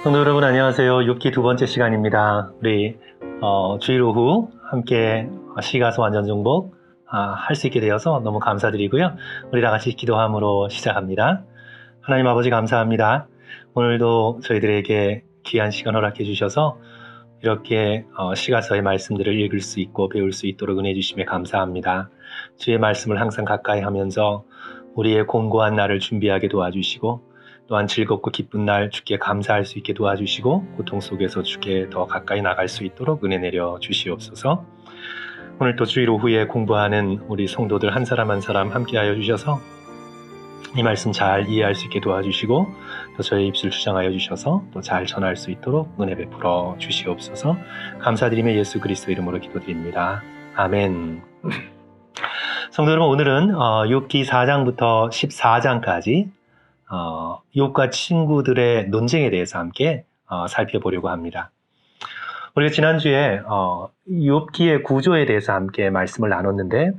성도 여러분 안녕하세요. 욥기 두 번째 시간입니다. 우리 주일 오후 함께 시가서 완전 정복 할 수 있게 되어서 너무 감사드리고요. 우리 다 같이 기도함으로 시작합니다. 하나님 아버지 감사합니다. 오늘도 저희들에게 귀한 시간 허락해 주셔서 이렇게 시가서의 말씀들을 읽을 수 있고 배울 수 있도록 은혜 주심에 감사합니다. 주의 말씀을 항상 가까이 하면서 우리의 공고한 날을 준비하게 도와주시고 또한 즐겁고 기쁜 날 주께 감사할 수 있게 도와주시고 고통 속에서 주께 더 가까이 나갈 수 있도록 은혜 내려 주시옵소서. 오늘 또 주일 오후에 공부하는 우리 성도들 한 사람 한 사람 함께하여 주셔서 이 말씀 잘 이해할 수 있게 도와주시고 또 저의 입술 주장하여 주셔서 또 잘 전할 수 있도록 은혜 베풀어 주시옵소서. 감사드리며 예수 그리스도 이름으로 기도드립니다. 아멘. 성도 여러분, 오늘은 욥기 4장부터 14장까지 욥과 친구들의 논쟁에 대해서 함께 살펴보려고 합니다. 우리가 지난주에 욥기의 구조에 대해서 함께 말씀을 나눴는데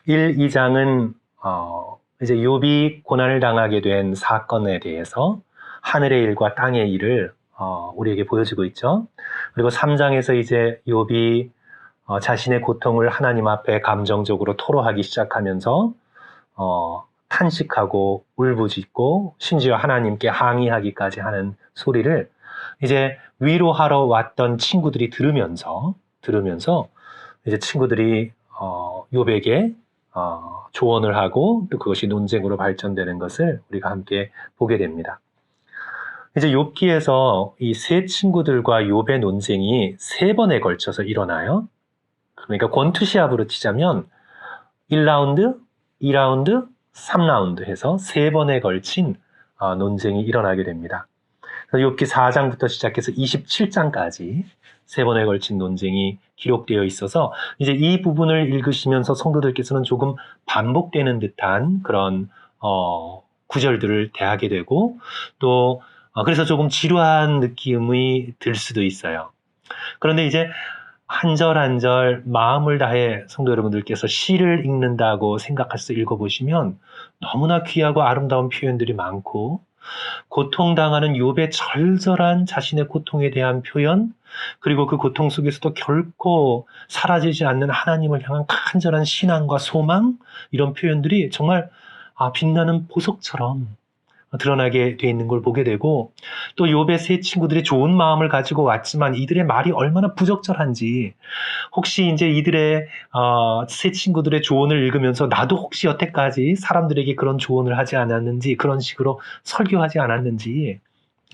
1, 2장은 이제 욥이 고난을 당하게 된 사건에 대해서 하늘의 일과 땅의 일을 우리에게 보여주고 있죠. 그리고 3장에서 이제 욥이 자신의 고통을 하나님 앞에 감정적으로 토로하기 시작하면서 탄식하고 울부짖고 심지어 하나님께 항의하기까지 하는 소리를 이제 위로하러 왔던 친구들이 들으면서 이제 친구들이 욥에게 조언을 하고 또 그것이 논쟁으로 발전되는 것을 우리가 함께 보게 됩니다. 이제 욥기에서 이 세 친구들과 욥의 논쟁이 3번에 걸쳐서 일어나요. 그러니까 권투시합으로 치자면 1라운드, 2라운드, 3라운드 해서 3번에 걸친 논쟁이 일어나게 됩니다. 욥기 4장부터 시작해서 27장까지 3번에 걸친 논쟁이 기록되어 있어서 이제 이 부분을 읽으시면서 성도들께서는 조금 반복되는 듯한 그런 구절들을 대하게 되고 또 그래서 조금 지루한 느낌이 들 수도 있어요. 그런데 이제 한 절 한 절 마음을 다해 성도 여러분들께서 시를 읽는다고 생각해서 읽어보시면 너무나 귀하고 아름다운 표현들이 많고 고통당하는 욥의 절절한 자신의 고통에 대한 표현 그리고 그 고통 속에서도 결코 사라지지 않는 하나님을 향한 간절한 신앙과 소망 이런 표현들이 정말 빛나는 보석처럼 드러나게 돼 있는 걸 보게 되고 또 욥의 세 친구들이 좋은 마음을 가지고 왔지만 이들의 말이 얼마나 부적절한지 혹시 이제 이들의 세 친구들의 조언을 읽으면서 나도 혹시 여태까지 사람들에게 그런 조언을 하지 않았는지 그런 식으로 설교하지 않았는지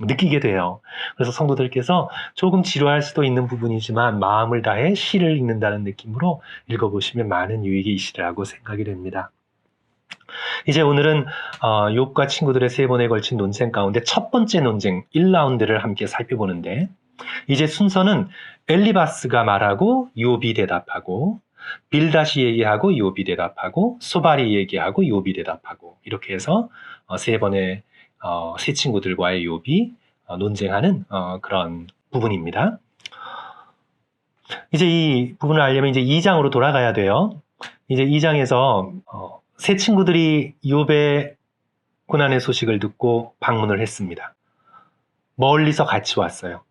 느끼게 돼요. 그래서 성도들께서 조금 지루할 수도 있는 부분이지만 마음을 다해 시를 읽는다는 느낌으로 읽어보시면 많은 유익이 있으리라고 생각이 됩니다. 이제 오늘은 욥과 친구들의 3번에 걸친 논쟁 가운데 첫 번째 논쟁 1라운드를 함께 살펴보는데 이제 순서는 엘리바스가 말하고 욥이 대답하고 빌닷이 얘기하고 욥이 대답하고 소발이 얘기하고 욥이 대답하고 이렇게 해서 3번의 세 친구들과의 욥이 논쟁하는 그런 부분입니다. 이제 이 부분을 알려면 이제 2장으로 돌아가야 돼요. 이제 2장에서 세 친구들이 욥의 고난의 소식을 듣고 방문을 했습니다. 멀리서 같이 왔어요.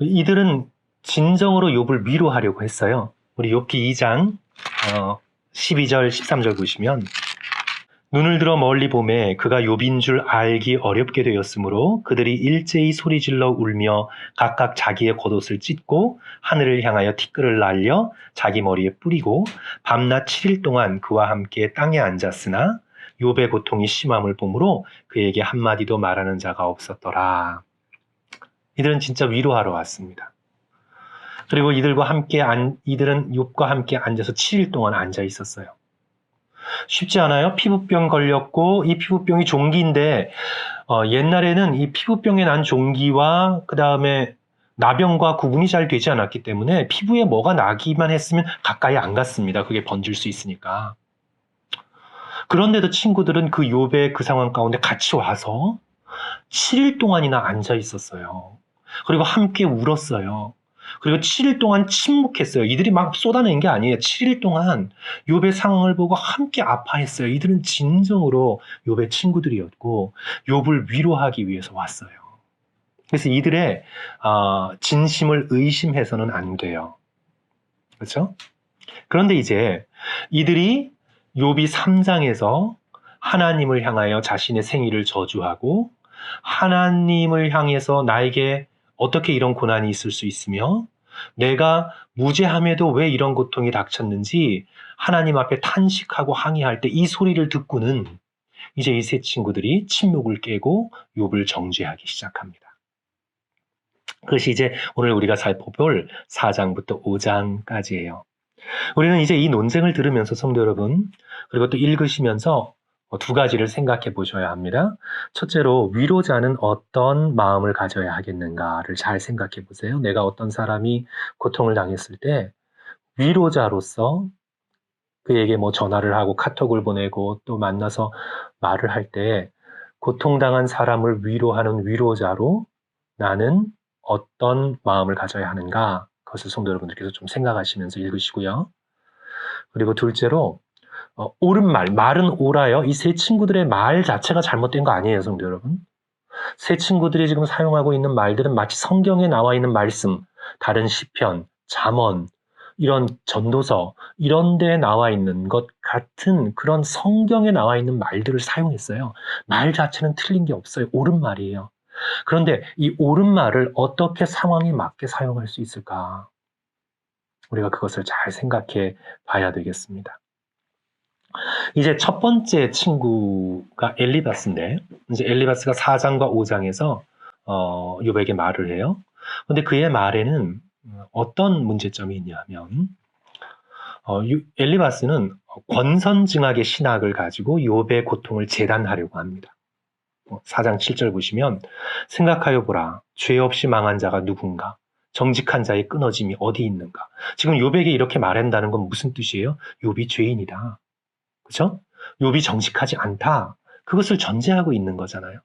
이들은 진정으로 욥을 위로하려고 했어요. 우리 욥기 2장 12절 13절 보시면 눈을 들어 멀리 보매 그가 욥인 줄 알기 어렵게 되었으므로 그들이 일제히 소리질러 울며 각각 자기의 겉옷을 찢고 하늘을 향하여 티끌을 날려 자기 머리에 뿌리고 밤낮 7일 동안 그와 함께 땅에 앉았으나 욥의 고통이 심함을 보므로 그에게 한마디도 말하는 자가 없었더라. 이들은 진짜 위로하러 왔습니다. 그리고 이들은 욥과 함께 앉아서 7일 동안 앉아 있었어요. 쉽지 않아요. 피부병 걸렸고 이 피부병이 종기인데 옛날에는 이 피부병에 난 종기와 그 다음에 나병과 구분이 잘 되지 않았기 때문에 피부에 뭐가 나기만 했으면 가까이 안 갔습니다. 그게 번질 수 있으니까. 그런데도 친구들은 그 욥의 그 상황 가운데 같이 와서 7일 동안이나 앉아 있었어요. 그리고 함께 울었어요. 그리고 7일 동안 침묵했어요. 이들이 막 쏟아낸 게 아니에요. 7일 동안 욥의 상황을 보고 함께 아파했어요. 이들은 진정으로 욥의 친구들이었고 욥을 위로하기 위해서 왔어요. 그래서 이들의 진심을 의심해서는 안 돼요. 그렇죠? 그런데 이제 이들이 욥이 3장에서 하나님을 향하여 자신의 생일을 저주하고 하나님을 향해서 나에게 어떻게 이런 고난이 있을 수 있으며 내가 무죄함에도 왜 이런 고통이 닥쳤는지 하나님 앞에 탄식하고 항의할 때 이 소리를 듣고는 이제 이 세 친구들이 침묵을 깨고 욥을 정죄하기 시작합니다. 그것이 이제 오늘 우리가 살펴볼 4장부터 5장까지예요. 우리는 이제 이 논쟁을 들으면서 성도 여러분, 그리고 또 읽으시면서 두 가지를 생각해 보셔야 합니다. 첫째로 위로자는 어떤 마음을 가져야 하겠는가를 잘 생각해 보세요. 내가 어떤 사람이 고통을 당했을 때 위로자로서 그에게 뭐 전화를 하고 카톡을 보내고 또 만나서 말을 할 때 고통당한 사람을 위로하는 위로자로 나는 어떤 마음을 가져야 하는가, 그것을 성도 여러분들께서 좀 생각하시면서 읽으시고요. 그리고 둘째로 옳은 말은 옳아요. 이 세 친구들의 말 자체가 잘못된 거 아니에요, 성도 여러분. 세 친구들이 지금 사용하고 있는 말들은 마치 성경에 나와 있는 말씀, 다른 시편, 잠언, 이런 전도서, 이런 데에 나와 있는 것 같은 그런 성경에 나와 있는 말들을 사용했어요. 말 자체는 틀린 게 없어요. 옳은 말이에요. 그런데 이 옳은 말을 어떻게 상황에 맞게 사용할 수 있을까? 우리가 그것을 잘 생각해 봐야 되겠습니다. 이제 첫 번째 친구가 엘리바스인데, 이제 엘리바스가 4장과 5장에서 욥에게 말을 해요. 근데 그의 말에는 어떤 문제점이 있냐면, 엘리바스는 권선징악의 신학을 가지고 욥의 고통을 재단하려고 합니다. 4장 7절 보시면 생각하여 보라, 죄 없이 망한 자가 누군가, 정직한 자의 끊어짐이 어디 있는가. 지금 욥에게 이렇게 말한다는 건 무슨 뜻이에요? 욥이 죄인이다. 그렇죠? 욥이 정직하지 않다. 그것을 전제하고 있는 거잖아요.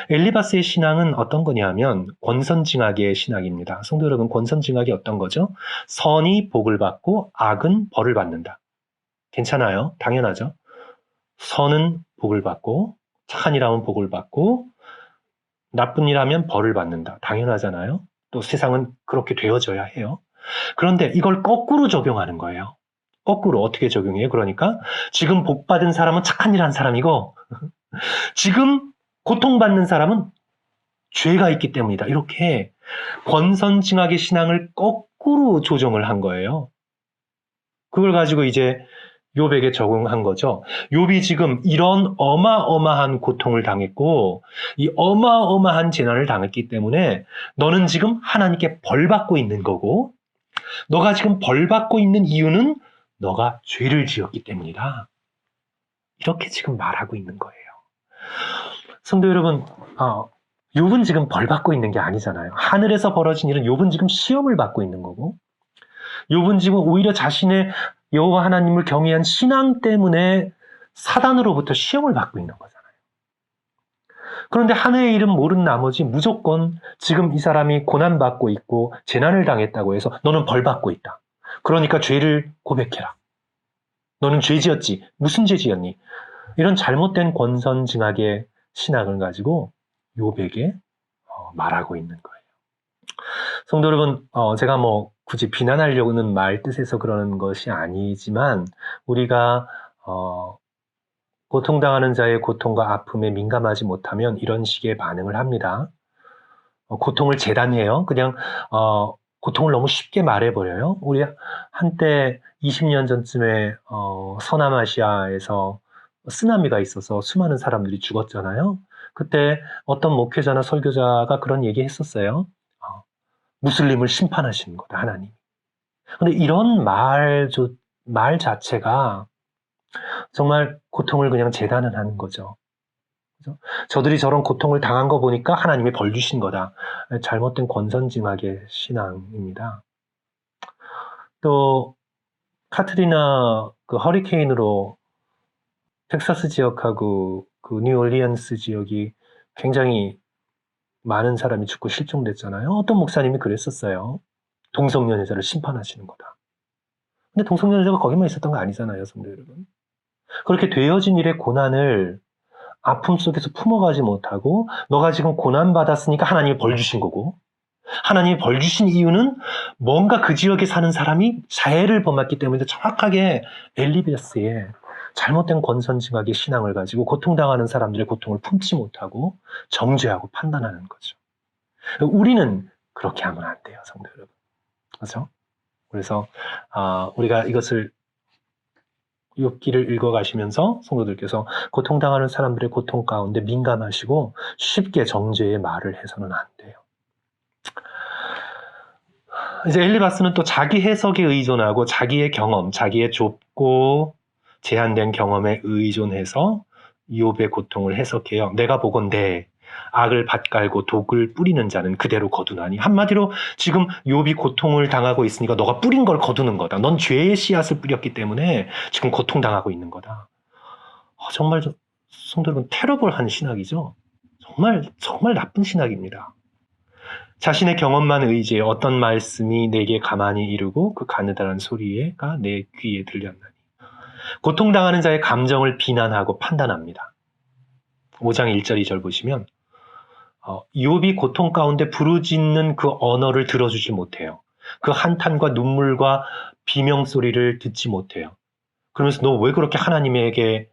엘리바스의 신앙은 어떤 거냐면 권선징악의 신학입니다. 성도 여러분, 권선징악이 어떤 거죠? 선이 복을 받고 악은 벌을 받는다. 괜찮아요? 당연하죠? 선은 복을 받고 착한 일하면 복을 받고 나쁜 일하면 벌을 받는다. 당연하잖아요? 또 세상은 그렇게 되어져야 해요. 그런데 이걸 거꾸로 적용하는 거예요. 거꾸로 어떻게 적용해요? 그러니까 지금 복 받은 사람은 착한 일 한 사람이고 지금 고통받는 사람은 죄가 있기 때문이다. 이렇게 권선징악의 신앙을 거꾸로 조정을 한 거예요. 그걸 가지고 이제 욥에게 적용한 거죠. 욥이 지금 이런 어마어마한 고통을 당했고 이 어마어마한 재난을 당했기 때문에 너는 지금 하나님께 벌 받고 있는 거고 너가 지금 벌 받고 있는 이유는 너가 죄를 지었기 때문이다. 이렇게 지금 말하고 있는 거예요. 성도 여러분, 욥은 지금 벌 받고 있는 게 아니잖아요. 하늘에서 벌어진 일은 욥은 지금 시험을 받고 있는 거고 욥은 지금 오히려 자신의 여호와 하나님을 경외한 신앙 때문에 사단으로부터 시험을 받고 있는 거잖아요. 그런데 하늘의 일은 모른 나머지 무조건 지금 이 사람이 고난받고 있고 재난을 당했다고 해서 너는 벌 받고 있다. 그러니까 죄를 고백해라. 너는 죄 지었지. 무슨 죄 지었니? 이런 잘못된 권선징악의 신앙을 가지고 욥에게 말하고 있는 거예요. 성도 여러분, 제가 뭐 굳이 비난하려고는 말 뜻에서 그러는 것이 아니지만 우리가 고통당하는 자의 고통과 아픔에 민감하지 못하면 이런 식의 반응을 합니다. 고통을 재단해요. 그냥 고통을 너무 쉽게 말해버려요. 우리 한때 20년 전쯤에 서남아시아에서 쓰나미가 있어서 수많은 사람들이 죽었잖아요. 그때 어떤 목회자나 설교자가 그런 얘기 했었어요. 무슬림을 심판하시는 거다, 하나님. 근데 이런 말 자체가 정말 고통을 그냥 재단을 하는 거죠. 그죠? 저들이 저런 고통을 당한 거 보니까 하나님이 벌 주신 거다. 잘못된 권선징악의 신앙입니다. 또 카트리나 그 허리케인으로 텍사스 지역하고 그 뉴올리언스 지역이 굉장히 많은 사람이 죽고 실종됐잖아요. 어떤 목사님이 그랬었어요. 동성연애자를 심판하시는 거다. 근데 동성연애자가 거기만 있었던 거 아니잖아요, 성도 여러분. 그렇게 되어진 일의 고난을 아픔 속에서 품어가지 못하고 너가 지금 고난받았으니까 하나님이 벌 주신 거고 하나님이 벌 주신 이유는 뭔가 그 지역에 사는 사람이 자해를 범했기 때문에 정확하게 엘리베스의 잘못된 권선징악의 신앙을 가지고 고통당하는 사람들의 고통을 품지 못하고 정죄하고 판단하는 거죠. 우리는 그렇게 하면 안 돼요, 성도 여러분. 그렇죠? 그래서 우리가 이것을 욥기를 읽어가시면서 성도들께서 고통당하는 사람들의 고통 가운데 민감하시고 쉽게 정죄의 말을 해서는 안 돼요. 이제 엘리바스는 또 자기 해석에 의존하고 자기의 경험, 자기의 좁고 제한된 경험에 의존해서 욥의 고통을 해석해요. 내가 보건대 악을 밭갈고 독을 뿌리는 자는 그대로 거두나니. 한마디로 지금 욥이 고통을 당하고 있으니까 너가 뿌린 걸 거두는 거다. 넌 죄의 씨앗을 뿌렸기 때문에 지금 고통당하고 있는 거다. 정말 성도 여러분, 테러블한 신학이죠. 정말 나쁜 신학입니다. 자신의 경험만 의지해 어떤 말씀이 내게 가만히 이르고 그 가느다란 소리가 내 귀에 들렸나니. 고통당하는 자의 감정을 비난하고 판단합니다. 5장 1절 2절 보시면 욥이 고통 가운데 부르짖는 그 언어를 들어주지 못해요. 그 한탄과 눈물과 비명소리를 듣지 못해요. 그러면서 너 왜 그렇게 하나님에게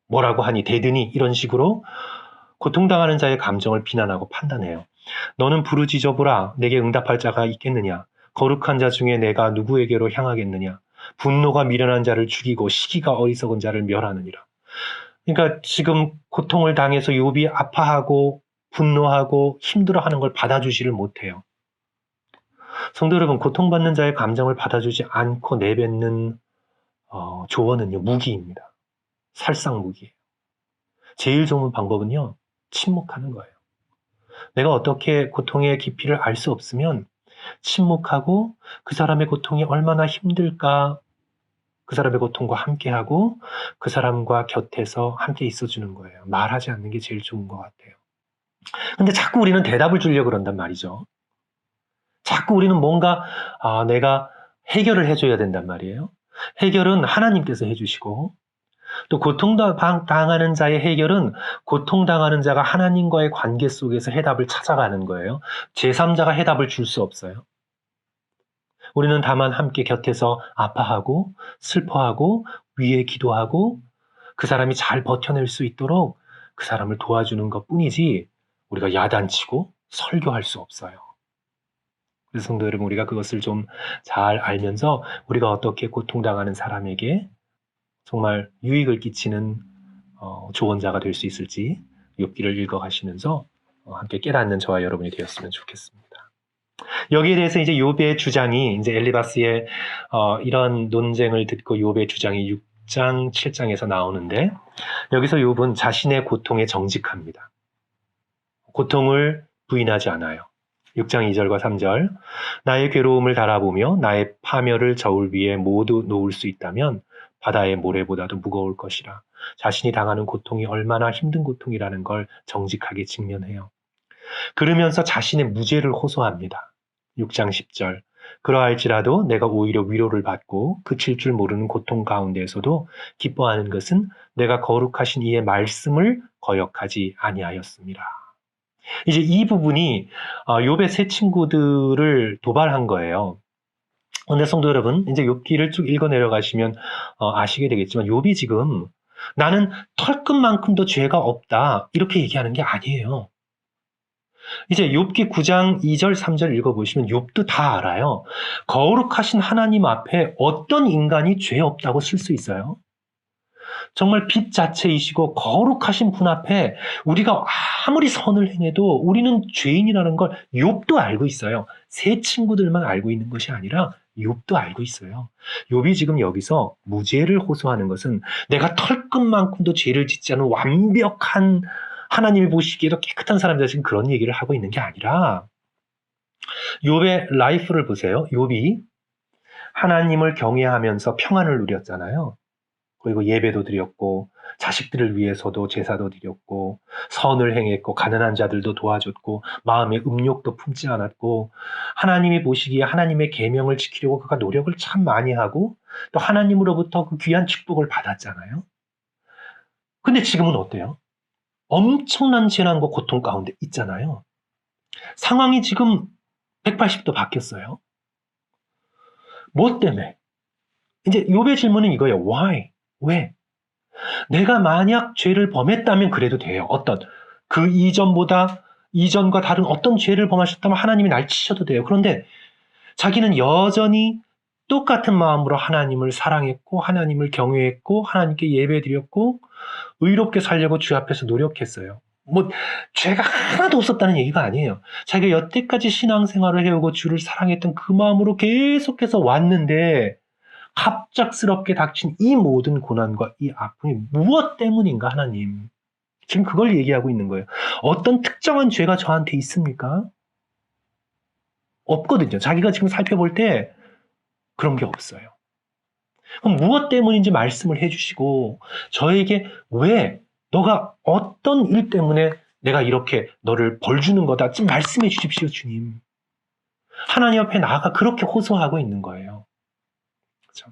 뭐라고 하니 대드니 이런 식으로 고통당하는 자의 감정을 비난하고 판단해요. 너는 부르짖어보라. 내게 응답할 자가 있겠느냐. 거룩한 자 중에 내가 누구에게로 향하겠느냐. 분노가 미련한 자를 죽이고 시기가 어리석은 자를 멸하느니라. 그러니까 지금 고통을 당해서 욥이 아파하고 분노하고 힘들어하는 걸 받아주지를 못해요. 성도 여러분, 고통받는 자의 감정을 받아주지 않고 내뱉는 조언은요, 무기입니다. 살상 무기예요. 제일 좋은 방법은요, 침묵하는 거예요. 내가 어떻게 고통의 깊이를 알 수 없으면 침묵하고 그 사람의 고통이 얼마나 힘들까 그 사람의 고통과 함께하고 그 사람과 곁에서 함께 있어주는 거예요. 말하지 않는 게 제일 좋은 것 같아요. 근데 자꾸 우리는 대답을 주려고 그런단 말이죠. 자꾸 우리는 뭔가 내가 해결을 해줘야 된단 말이에요. 해결은 하나님께서 해주시고 또 고통당하는 자의 해결은 고통당하는 자가 하나님과의 관계 속에서 해답을 찾아가는 거예요. 제3자가 해답을 줄 수 없어요. 우리는 다만 함께 곁에서 아파하고 슬퍼하고 위에 기도하고 그 사람이 잘 버텨낼 수 있도록 그 사람을 도와주는 것뿐이지 우리가 야단치고 설교할 수 없어요. 그래서 성도 여러분, 우리가 그것을 좀 잘 알면서 우리가 어떻게 고통당하는 사람에게 정말 유익을 끼치는 조언자가 될 수 있을지 욥기를 읽어가시면서 함께 깨닫는 저와 여러분이 되었으면 좋겠습니다. 여기에 대해서 이제 욥의 주장이 이제 엘리바스의 이런 논쟁을 듣고 욥의 주장이 6장, 7장에서 나오는데 여기서 욥은 자신의 고통에 정직합니다. 고통을 부인하지 않아요. 6장 2절과 3절 나의 괴로움을 달아보며 나의 파멸을 저울 위에 모두 놓을 수 있다면 바다의 모래보다도 무거울 것이라. 자신이 당하는 고통이 얼마나 힘든 고통이라는 걸 정직하게 직면해요. 그러면서 자신의 무죄를 호소합니다. 6장 10절 그러할지라도 내가 오히려 위로를 받고 그칠 줄 모르는 고통 가운데에서도 기뻐하는 것은 내가 거룩하신 이의 말씀을 거역하지 아니하였습니다. 이제 이 부분이 욥의 세 친구들을 도발한 거예요. 근데 성도 여러분, 이제 욥기를 쭉 읽어 내려가시면 아시게 되겠지만 욥이 지금 나는 털끝만큼도 죄가 없다 이렇게 얘기하는 게 아니에요. 이제 욥기 9장 2절 3절 읽어보시면 욥도 다 알아요. 거룩하신 하나님 앞에 어떤 인간이 죄 없다고 쓸 수 있어요? 정말 빛 자체이시고 거룩하신 분 앞에 우리가 아무리 선을 행해도 우리는 죄인이라는 걸 욥도 알고 있어요. 세 친구들만 알고 있는 것이 아니라 욥도 알고 있어요. 욥이 지금 여기서 무죄를 호소하는 것은 내가 털끝만큼도 죄를 짓지 않은 완벽한 하나님이 보시기에도 깨끗한 사람들 지금 그런 얘기를 하고 있는 게 아니라 욥의 라이프를 보세요. 욥이 하나님을 경외하면서 평안을 누렸잖아요. 그리고 예배도 드렸고 자식들을 위해서도 제사도 드렸고 선을 행했고 가난한 자들도 도와줬고 마음에 음욕도 품지 않았고 하나님이 보시기에 하나님의 계명을 지키려고 그가 노력을 참 많이 하고 또 하나님으로부터 그 귀한 축복을 받았잖아요. 근데 지금은 어때요? 엄청난 재난과 고통 가운데 있잖아요. 상황이 지금 180도 바뀌었어요. 뭐 때문에? 이제 욥의 질문은 이거예요. Why? 왜? 내가 만약 죄를 범했다면 그래도 돼요. 어떤 그 이전과 다른 어떤 죄를 범하셨다면 하나님이 날 치셔도 돼요. 그런데 자기는 여전히 똑같은 마음으로 하나님을 사랑했고 하나님을 경외했고 하나님께 예배드렸고 의롭게 살려고 주 앞에서 노력했어요. 뭐 죄가 하나도 없었다는 얘기가 아니에요. 자기가 여태까지 신앙생활을 해오고 주를 사랑했던 그 마음으로 계속해서 왔는데 갑작스럽게 닥친 이 모든 고난과 이 아픔이 무엇 때문인가 하나님. 지금 그걸 얘기하고 있는 거예요. 어떤 특정한 죄가 저한테 있습니까? 없거든요. 자기가 지금 살펴볼 때 그런 게 없어요. 그럼 무엇 때문인지 말씀을 해주시고 저에게 왜 너가 어떤 일 때문에 내가 이렇게 너를 벌 주는 거다 좀 말씀해 주십시오 주님. 하나님 앞에 나아가 그렇게 호소하고 있는 거예요. 그렇죠?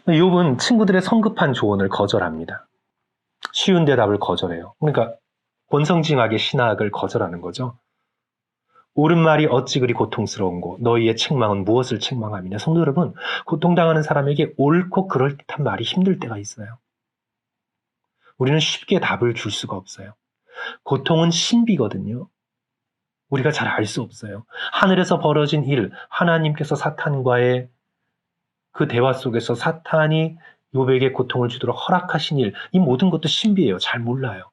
욥은 친구들의 성급한 조언을 거절합니다. 쉬운 대답을 거절해요. 그러니까 권성징악의 신학을 거절하는 거죠. 옳은 말이 어찌 그리 고통스러운고 너희의 책망은 무엇을 책망함이냐. 성도 여러분, 고통당하는 사람에게 옳고 그럴듯한 말이 힘들 때가 있어요. 우리는 쉽게 답을 줄 수가 없어요. 고통은 신비거든요. 우리가 잘 알 수 없어요. 하늘에서 벌어진 일, 하나님께서 사탄과의 그 대화 속에서 사탄이 욥에게 고통을 주도록 허락하신 일, 이 모든 것도 신비해요. 잘 몰라요.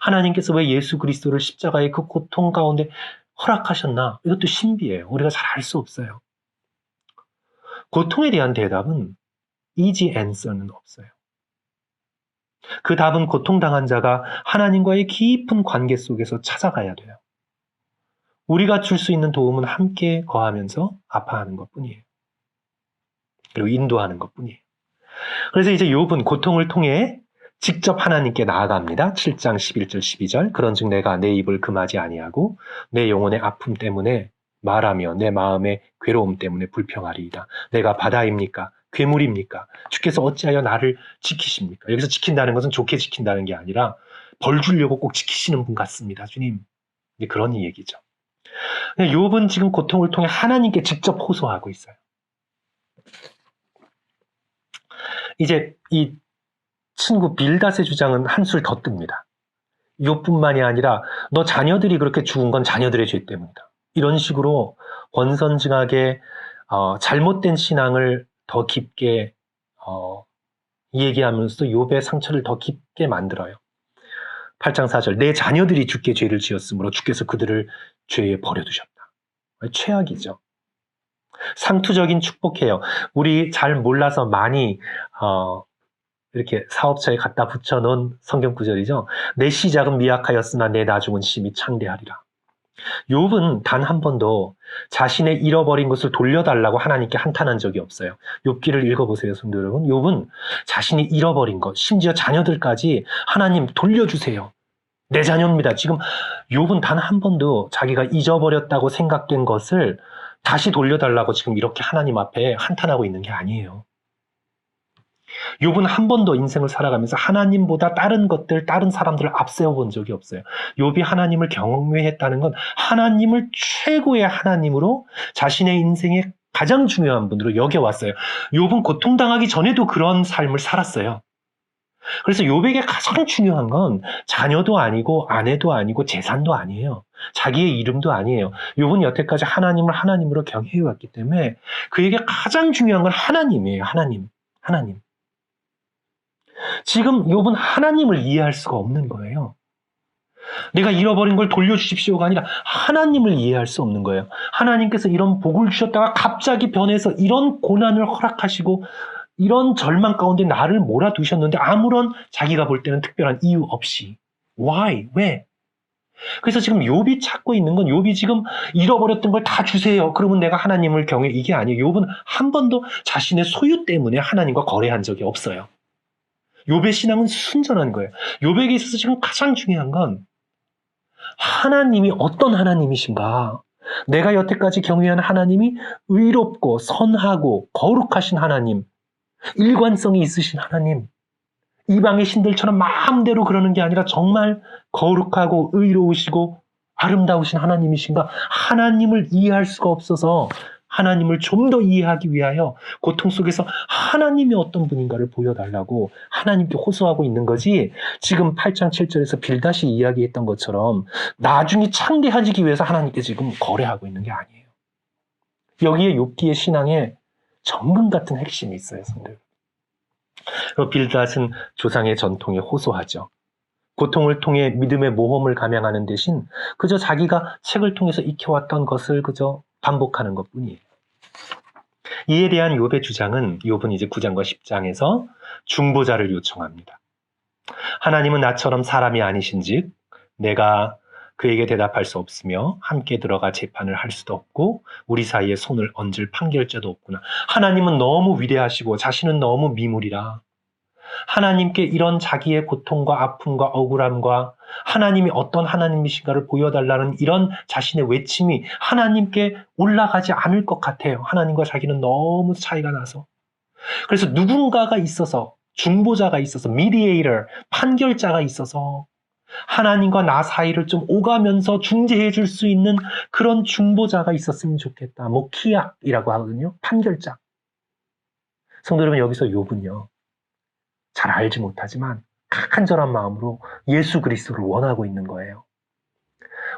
하나님께서 왜 예수 그리스도를 십자가의 그 고통 가운데 허락하셨나? 이것도 신비해요. 우리가 잘 알 수 없어요. 고통에 대한 대답은 easy answer는 없어요. 그 답은 고통당한 자가 하나님과의 깊은 관계 속에서 찾아가야 돼요. 우리가 줄 수 있는 도움은 함께 거하면서 아파하는 것뿐이에요. 그리고 인도하는 것뿐이에요. 그래서 이제 욥은 고통을 통해 직접 하나님께 나아갑니다. 7장 11절 12절. 그런즉 내가 내 입을 금하지 아니하고 내 영혼의 아픔 때문에 말하며 내 마음의 괴로움 때문에 불평하리이다. 내가 바다입니까? 괴물입니까? 주께서 어찌하여 나를 지키십니까? 여기서 지킨다는 것은 좋게 지킨다는 게 아니라 벌 주려고 꼭 지키시는 분 같습니다. 주님. 그런 얘기죠. 욥은 지금 고통을 통해 하나님께 직접 호소하고 있어요. 이제 이 친구 빌닷의 주장은 한술 더 뜹니다. 욥뿐만이 아니라 너 자녀들이 그렇게 죽은 건 자녀들의 죄 때문이다. 이런 식으로 권선징악의 잘못된 신앙을 더 깊게 얘기하면서 욥의 상처를 더 깊게 만들어요. 8장 4절 내 자녀들이 주께 죄를 지었으므로 주께서 그들을 죄에 버려두셨다. 최악이죠. 상투적인 축복해요. 우리 잘 몰라서 많이 이렇게 사업처에 갖다 붙여놓은 성경 구절이죠. 내 시작은 미약하였으나 내 나중은 심히 창대하리라. 욥은 단 한 번도 자신의 잃어버린 것을 돌려달라고 하나님께 한탄한 적이 없어요. 욥기를 읽어보세요, 성도 여러분. 욥은 자신이 잃어버린 것, 심지어 자녀들까지 하나님 돌려주세요. 내 자녀입니다. 지금 욥은 단 한 번도 자기가 잊어버렸다고 생각된 것을 다시 돌려달라고 지금 이렇게 하나님 앞에 한탄하고 있는 게 아니에요. 욥은 한 번도 인생을 살아가면서 하나님보다 다른 것들, 다른 사람들을 앞세워 본 적이 없어요. 욥이 하나님을 경외했다는 건 하나님을 최고의 하나님으로 자신의 인생의 가장 중요한 분으로 여겨왔어요. 욥은 고통당하기 전에도 그런 삶을 살았어요. 그래서 욥에게 가장 중요한 건 자녀도 아니고 아내도 아니고 재산도 아니에요. 자기의 이름도 아니에요. 욥은 여태까지 하나님을 하나님으로 경외해왔기 때문에 그에게 가장 중요한 건 하나님이에요. 하나님. 지금 욥은 하나님을 이해할 수가 없는 거예요. 내가 잃어버린 걸 돌려주십시오가 아니라 하나님을 이해할 수 없는 거예요. 하나님께서 이런 복을 주셨다가 갑자기 변해서 이런 고난을 허락하시고 이런 절망 가운데 나를 몰아두셨는데 아무런 자기가 볼 때는 특별한 이유 없이. Why? 왜? 그래서 지금 욥이 찾고 있는 건 욥이 지금 잃어버렸던 걸 다 주세요. 그러면 내가 하나님을 경외 이게 아니에요. 욥은 한 번도 자신의 소유 때문에 하나님과 거래한 적이 없어요. 욥의 신앙은 순전한 거예요. 욥에게 있어서 지금 가장 중요한 건 하나님이 어떤 하나님이신가? 내가 여태까지 경외한 하나님이 의롭고 선하고 거룩하신 하나님, 일관성이 있으신 하나님, 이방의 신들처럼 마음대로 그러는 게 아니라 정말 거룩하고 의로우시고 아름다우신 하나님이신가? 하나님을 이해할 수가 없어서 하나님을 좀 더 이해하기 위하여 고통 속에서 하나님이 어떤 분인가를 보여달라고 하나님께 호소하고 있는 거지, 지금 8장 7절에서 빌닷이 이야기했던 것처럼 나중에 창대해지기 위해서 하나님께 지금 거래하고 있는 게 아니에요. 여기에 욥기의 신앙에 정금 같은 핵심이 있어요, 성도들. 빌닷은 조상의 전통에 호소하죠. 고통을 통해 믿음의 모험을 감양하는 대신 그저 자기가 책을 통해서 익혀왔던 것을 그저 반복하는 것뿐이에요. 이에 대한 욥의 주장은 욥은 이제 9장과 10장에서 중보자를 요청합니다. 하나님은 나처럼 사람이 아니신즉 내가 그에게 대답할 수 없으며 함께 들어가 재판을 할 수도 없고 우리 사이에 손을 얹을 판결자도 없구나. 하나님은 너무 위대하시고 자신은 너무 미물이라. 하나님께 이런 자기의 고통과 아픔과 억울함과 하나님이 어떤 하나님이신가를 보여달라는 이런 자신의 외침이 하나님께 올라가지 않을 것 같아요. 하나님과 자기는 너무 차이가 나서. 그래서 누군가가 있어서, 중보자가 있어서, 미디에이터, 판결자가 있어서 하나님과 나 사이를 좀 오가면서 중재해 줄 수 있는 그런 중보자가 있었으면 좋겠다. 뭐 키약이라고 하거든요. 판결자. 성도 여러분, 여기서 욥은요, 잘 알지 못하지만 간절한 마음으로 예수 그리스도를 원하고 있는 거예요.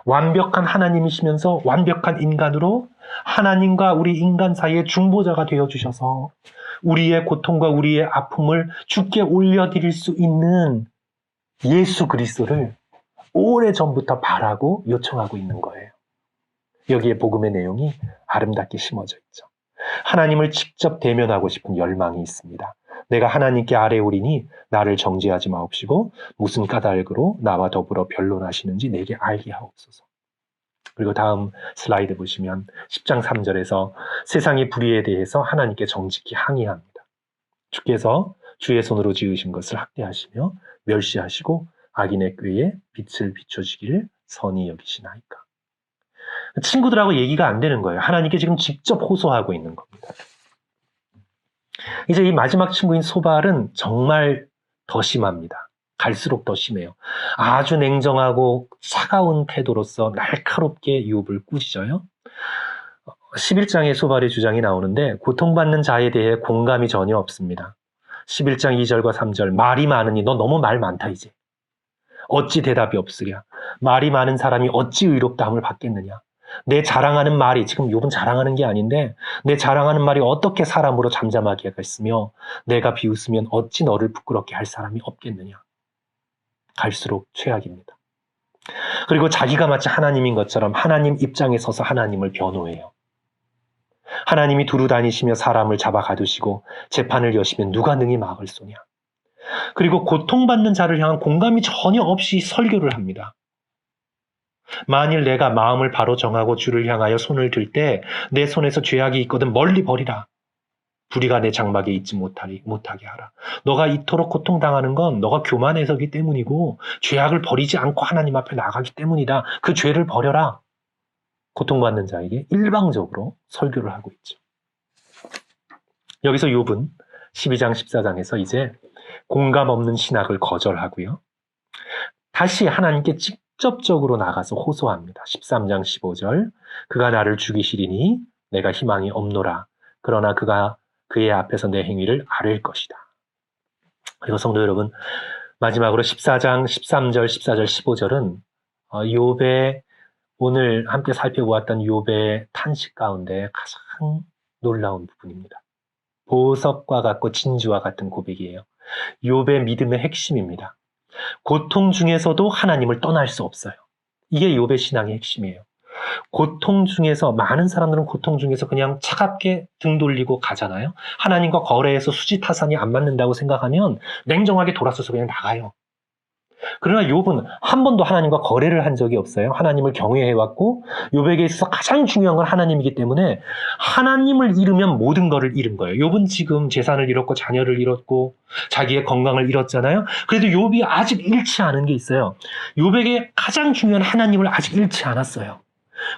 완벽한 하나님이시면서 완벽한 인간으로 하나님과 우리 인간 사이의 중보자가 되어주셔서 우리의 고통과 우리의 아픔을 주께 올려드릴 수 있는 예수 그리스도를 오래전부터 바라고 요청하고 있는 거예요. 여기에 복음의 내용이 아름답게 심어져 있죠. 하나님을 직접 대면하고 싶은 열망이 있습니다. 내가 하나님께 아뢰오리니 나를 정죄하지 마옵시고 무슨 까닭으로 나와 더불어 변론하시는지 내게 알게 하옵소서. 그리고 다음 슬라이드 보시면 10장 3절에서 세상의 불의에 대해서 하나님께 정직히 항의합니다. 주께서 주의 손으로 지으신 것을 학대하시며 멸시하시고 악인의 꾀에 빛을 비춰주기를 선히 여기시나이까. 친구들하고 얘기가 안 되는 거예요. 하나님께 지금 직접 호소하고 있는 겁니다. 이제 이 마지막 친구인 소발은 정말 더 심합니다. 갈수록 더 심해요. 아주 냉정하고 차가운 태도로서 날카롭게 욥을 꾸짖어요. 11장에 소발의 주장이 나오는데 고통받는 자에 대해 공감이 전혀 없습니다. 11장 2절과 3절, 말이 많으니 너 너무 말 많다 이제. 어찌 대답이 없으랴. 말이 많은 사람이 어찌 의롭다함을 받겠느냐. 내 자랑하는 말이, 지금 욥은 자랑하는 게 아닌데 내 자랑하는 말이 어떻게 사람으로 잠잠하게 하겠으며 내가 비웃으면 어찌 너를 부끄럽게 할 사람이 없겠느냐. 갈수록 최악입니다. 그리고 자기가 마치 하나님인 것처럼 하나님 입장에 서서 하나님을 변호해요. 하나님이 두루 다니시며 사람을 잡아 가두시고 재판을 여시면 누가 능히 막을 소냐. 그리고 고통받는 자를 향한 공감이 전혀 없이 설교를 합니다. 만일 내가 마음을 바로 정하고 주를 향하여 손을 들 때 내 손에서 죄악이 있거든 멀리 버리라. 불의가 내 장막에 있지 못하게 하라. 너가 이토록 고통당하는 건 너가 교만해서기 때문이고 죄악을 버리지 않고 하나님 앞에 나가기 때문이다. 그 죄를 버려라. 고통받는 자에게 일방적으로 설교를 하고 있죠. 여기서 욥은 12장 14장에서 이제 공감 없는 신학을 거절하고요. 다시 하나님께 직접적으로 나가서 호소합니다. 13장 15절, 그가 나를 죽이시리니 내가 희망이 없노라. 그러나 그가 그의 앞에서 내 행위를 아뢰일 것이다. 그리고 성도 여러분, 마지막으로 14장 13절, 14절, 15절은 욥의 오늘 함께 살펴보았던 욥의 탄식 가운데 가장 놀라운 부분입니다. 보석과 같고 진주와 같은 고백이에요. 욥의 믿음의 핵심입니다. 고통 중에서도 하나님을 떠날 수 없어요. 이게 욥의 신앙의 핵심이에요. 고통 중에서, 많은 사람들은 고통 중에서 그냥 차갑게 등 돌리고 가잖아요. 하나님과 거래해서 수지타산이 안 맞는다고 생각하면 냉정하게 돌아서서 그냥 나가요. 그러나 욥은 한 번도 하나님과 거래를 한 적이 없어요. 하나님을 경외해왔고 욥에게 있어서 가장 중요한 건 하나님이기 때문에 하나님을 잃으면 모든 것을 잃은 거예요. 욥은 지금 재산을 잃었고 자녀를 잃었고 자기의 건강을 잃었잖아요. 그래도 욥이 아직 잃지 않은 게 있어요. 욥에게 가장 중요한 하나님을 아직 잃지 않았어요.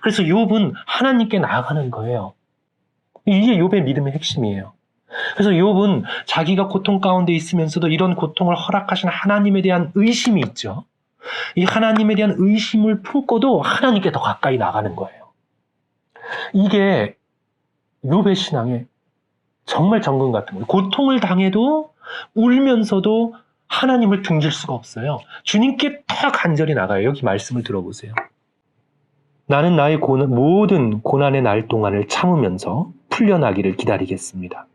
그래서 욥은 하나님께 나아가는 거예요. 이게 욥의 믿음의 핵심이에요. 그래서 욥은 자기가 고통 가운데 있으면서도 이런 고통을 허락하신 하나님에 대한 의심이 있죠. 이 하나님에 대한 의심을 품고도 하나님께 더 가까이 나가는 거예요. 이게 욥의 신앙의 정말 정금 같은 거예요. 고통을 당해도 울면서도 하나님을 등질 수가 없어요. 주님께 더 간절히 나가요. 여기 말씀을 들어보세요. 나는 나의 모든 고난의 날 동안을 참으면서 풀려나기를 기다리겠습니다.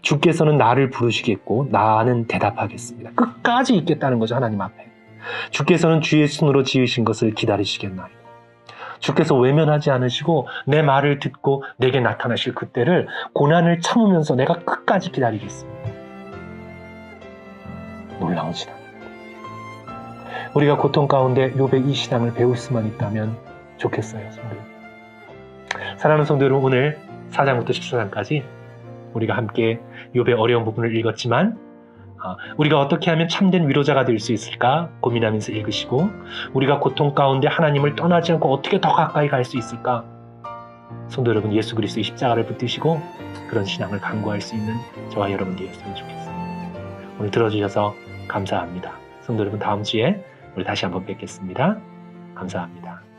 주께서는 나를 부르시겠고 나는 대답하겠습니다. 끝까지 있겠다는 거죠. 하나님 앞에. 주께서는 주의 손으로 지으신 것을 기다리시겠나이다. 주께서 외면하지 않으시고 내 말을 듣고 내게 나타나실 그때를 고난을 참으면서 내가 끝까지 기다리겠습니다. 놀라운 신앙. 우리가 고통 가운데 욥의 이 신앙을 배울 수만 있다면 좋겠어요. 성도. 사랑하는 성도 여러분, 오늘 4장부터 14장까지 우리가 함께 욥의 어려운 부분을 읽었지만 우리가 어떻게 하면 참된 위로자가 될 수 있을까 고민하면서 읽으시고, 우리가 고통 가운데 하나님을 떠나지 않고 어떻게 더 가까이 갈 수 있을까, 성도 여러분, 예수 그리스도의 십자가를 붙드시고 그런 신앙을 강구할 수 있는 저와 여러분 되었으면 좋겠습니다. 오늘 들어주셔서 감사합니다. 성도 여러분, 다음 주에 우리 다시 한번 뵙겠습니다. 감사합니다.